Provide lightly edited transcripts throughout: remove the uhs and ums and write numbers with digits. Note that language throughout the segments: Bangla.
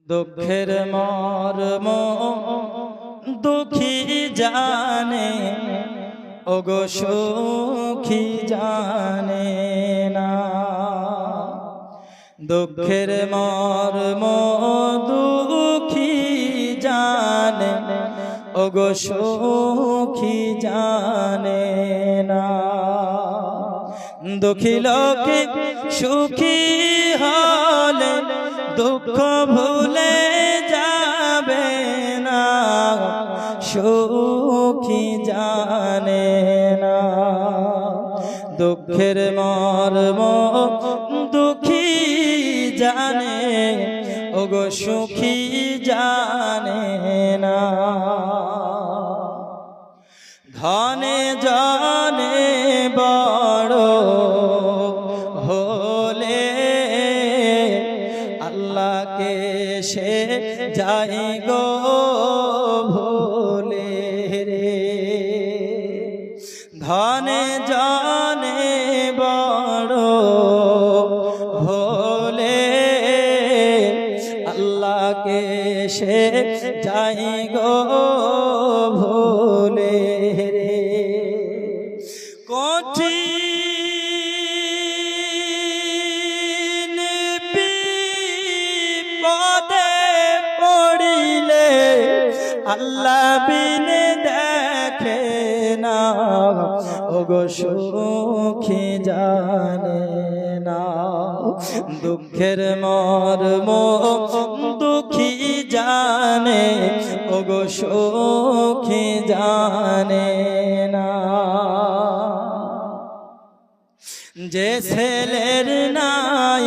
দুঃখের মর্ম দুঃখী জানে, ওগো সুখী জানে না। দুঃখের মর্ম দুঃখী জানে, ওগো সুখী জানে না। দুঃখী লোকে সুখী হলে দুঃখ ভুলে যাবে না, সুখী জানে না। দুঃখের মর্ম দুঃখী জানে, ওগো সুখী জানে না। ধনে জনে বড় হলে আল্লাহকে সে যাই গো ভুলে রে। ধনে জনে বড় হলে আল্লাহকে সে যাই গো ভুলে রে। কঠিন বিপদে পড়িলে আল্লাহ বিনে দেখে না, ওগো সুখী জানে না। দুঃখের মর্ম দুঃখী জানে, ওগো সুখী জানে না। যে ছেলের নাই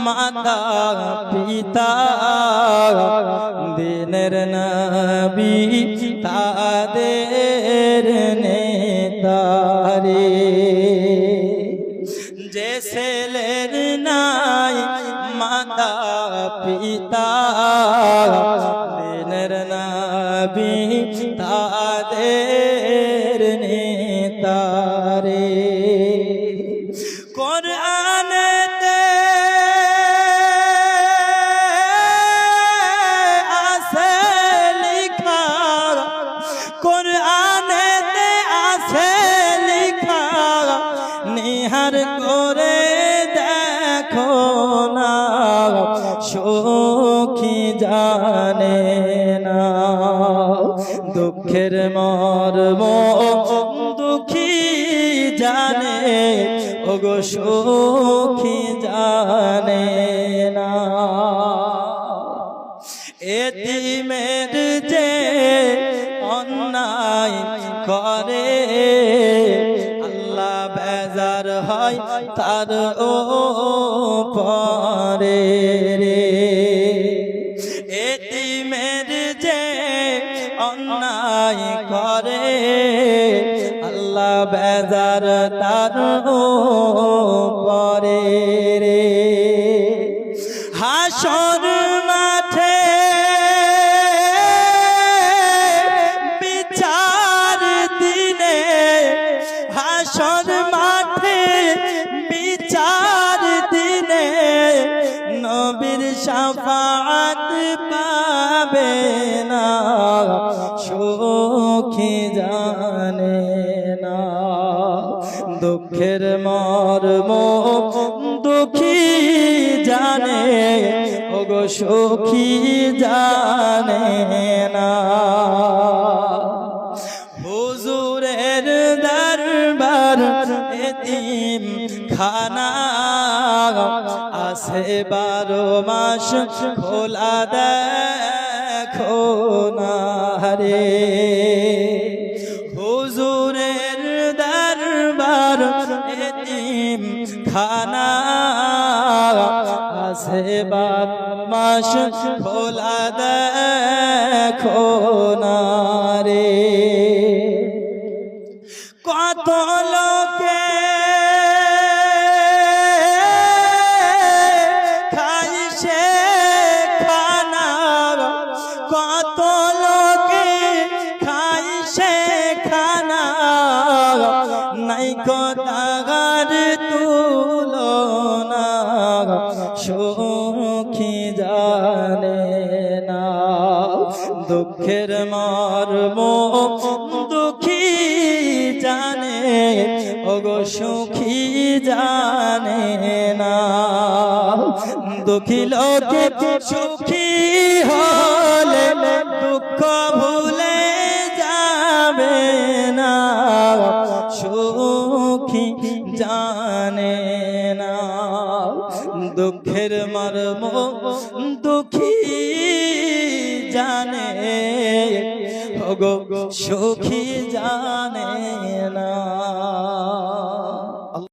মাতা পিতা, দিনের নবী তাদের নেতারে। যে ছেলের নাই মাতা পিতা, দিনের নবী তাদের নেতারে। কোরআনেতে আছে লিখা, কোরআনেতে আছে লিখা, নিহার করে দেখো না, সুখী জানে না। দুঃখের মর্ম দুঃখী জানে, ওগো সুখী জানে না। এতিমের যে অন্যায় করে আল্লাহ বেজার হয় তার উপরে রে। এতিমের যে অন্যায় করে আল্লাহ বেজার তার উপরে রে। হাসর মাঠে বিচার দিনে, হাসর মাঠে বিচার দিনে নবীর শাফাআত পাবে না, সুখী জানে না। দুঃখের মর্ম দুঃখী জানে, ওগো সুখী জানে না। হুজুরের দরবার এতিম খানা আছে 12 মাস খোলা, দেখো না রে। হুজুরের দরবার এতিম খানা আছে 12 মাস খোলা, দেখো না রে। কত লোকে খাই সে খানা, কত লোকে খাই সে খানা, নাই কথার তুলনা, সুখী জানে না। দুঃখের মর্ম দুঃখী জানে, ওগো সুখী জানে না। দুঃখী লোকে সুখী হলে দুঃখ ভুলে যাবে না, সুখী জানে না। দুঃখের মর্ম দুঃখী জানে, ওগো সুখী জানে না।